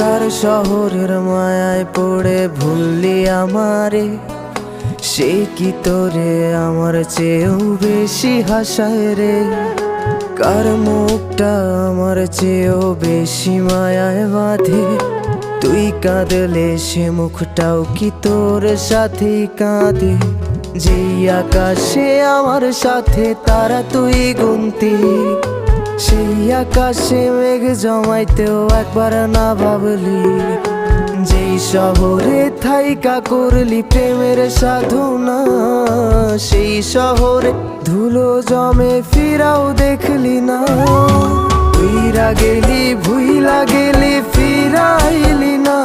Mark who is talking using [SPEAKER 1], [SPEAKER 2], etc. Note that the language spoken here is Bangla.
[SPEAKER 1] কার শহরের মায়ায় পড়ে ভুললি আমারে, সে কি তোরে আমার চেয়েও বেশি হাসায় রে। কার মুখটা আমার চেয়েও বেশি মায়ায় বাঁধে, তুই কাঁদলে সে মুখটাও কি তোর সাথেই কাঁদে। যেই আকাশে আমার সাথে তারা তুই গুনতি, সেই আকাশে মেঘ জমাইতেও একবার না ভাবলি। যেই শহরে থাইকা করলি প্রেমের সাধনা, সেই শহরে ধুলো জমে ফিরাও দেখলি না। উইরা গেলি ভুইলা গেলি ফিরাইলি না।